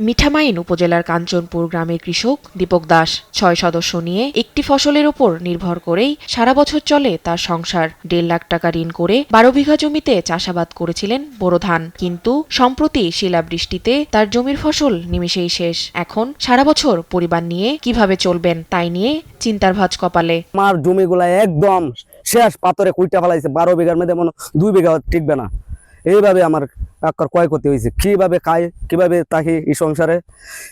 মিঠামাইন উপজেলার কাঞ্চনপুর গ্রামের কৃষক দীপক দাস ৬ সদস্য নিয়ে একটি ফসলের ওপর নির্ভর করেই সারা বছর চলে তার সংসার। ১.৫ লাখ টাকা ঋণ করে ১২ বিঘা জমিতে চাষাবাদ করেছিলেন বোরো ধান, কিন্তু সম্প্রতি শিলাবৃষ্টিতে তার জমির ফসল নিমেষেই শেষ। এখন সারা বছর পরিবার নিয়ে কিভাবে চলবেন তাই নিয়ে চিন্তার ভাঁজ কপালে। আমার জমিগুলা একদম শেষ, পাথরে কুইটা ফেলাইছে। ১২ বিঘার মধ্যে মনে ২ বিঘা টিকবে না। এইভাবে আমার টাকার ক্ষয়ক্ষতি হয়েছে। কিভাবে খাই, কিভাবে থাকি এই সংসারে?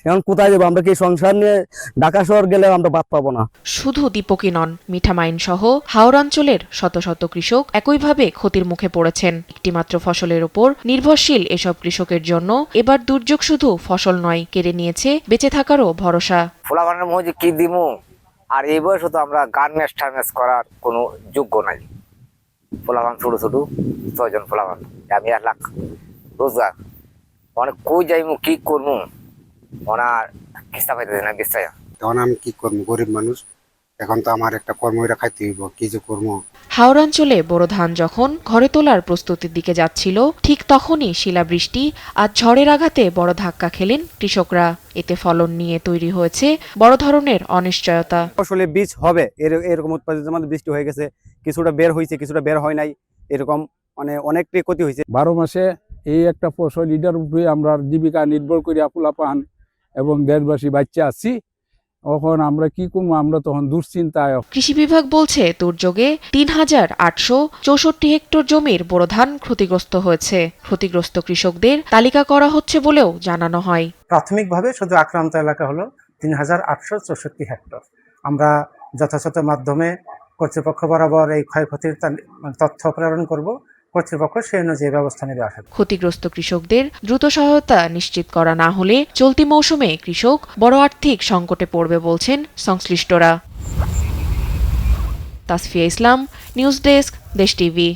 এখন কোথায় যাবো আমরা? কি সংসার নিয়ে ঢাকা শহর গেলে আমরা বাদ পাবো না। শুধু দীপকই নন, মিঠামাইন সহ হাওড়াঞ্চলের শত শত কৃষক একইভাবে ক্ষতির মুখে পড়েছেন। একটিমাত্র ফসলের উপর নির্ভরশীল এসব কৃষকের জন্য এবার দুর্যোগ শুধু ফসল নয়, কেড়ে নিয়েছে বেঁচে থাকারও ভরসা। ফোলাভানের মধ্যে কি দিমু, আর এই বয়সে তো আমরা গার্মেন্টস করার কোনো যোগ্য নাই। ফোলাভান ছোট ছোট ৬ জন ফোলাভান, আমি ১ লাখ রোজগার, অনেক কই যাইমু, কি করবো, ওনার কিস্তা পাইতেছে না বিশ্বাস। তখন আমি কি করবো? গরিব মানুষ, এখন তো আমার একটা কর্মীরা খাইতে হইব, কি যে করবো। হাওড়াঞ্চলে বোরো ধান যখন ঘরে তোলার প্রস্তুতির দিকে যাচ্ছিল, ঠিক তখনই শিলাবৃষ্টি আর ঝড়ের আঘাতে বড় ধাক্কা খেলেন কৃষকরা। এতে ফলন নিয়ে তৈরি হয়েছে বড় ধরনের অনিশ্চয়তা। ফসলে বীজ হবে এরকম উৎপাদিত মানে বৃষ্টি হয়ে গেছে, কিছুটা বের হয়েছে, কিছুটা বের হয় নাই, এরকম মানে অনেকটাই ক্ষতি হয়েছে। ১২ মাসে এই একটা ফসল, এটার উপরে আমরা জীবিকা নির্ভর করি, পোলাপান এবং দেশবাসী বাচ্চা আছি। এখন আমরা কি করবো? আমরা তখন দুশ্চিন্তায়। কৃষি বিভাগ বলছে দুর্যোগে ৩,৮৬৪ হেক্টর জমির বোরো ধান ক্ষতিগ্রস্ত হয়েছে। ক্ষতিগ্রস্ত কৃষকদের তালিকা করা হচ্ছে বলেও জানানো হয়। প্রাথমিকভাবে শুধু আক্রান্ত এলাকা হলো ৩,৮৬৪ হেক্টর। আমরা যথাযথ মাধ্যমে কর্তৃপক্ষ বরাবর এই ক্ষয়ক্ষতির তথ্য প্রেরণ করব। কর্তৃপক্ষ সেই অনুযায়ী ব্যবস্থা নেবে আশা করি। ক্ষতিগ্রস্ত কৃষকদের দ্রুত সহায়তা নিশ্চিত করা না হলে চলতি মৌসুমে কৃষক বড় আর্থিক সংকটে পড়বে বলছেন সংশ্লিষ্টরা। তাসফিয়া ইসলাম, নিউজ ডেস্ক, দেশ টিভি।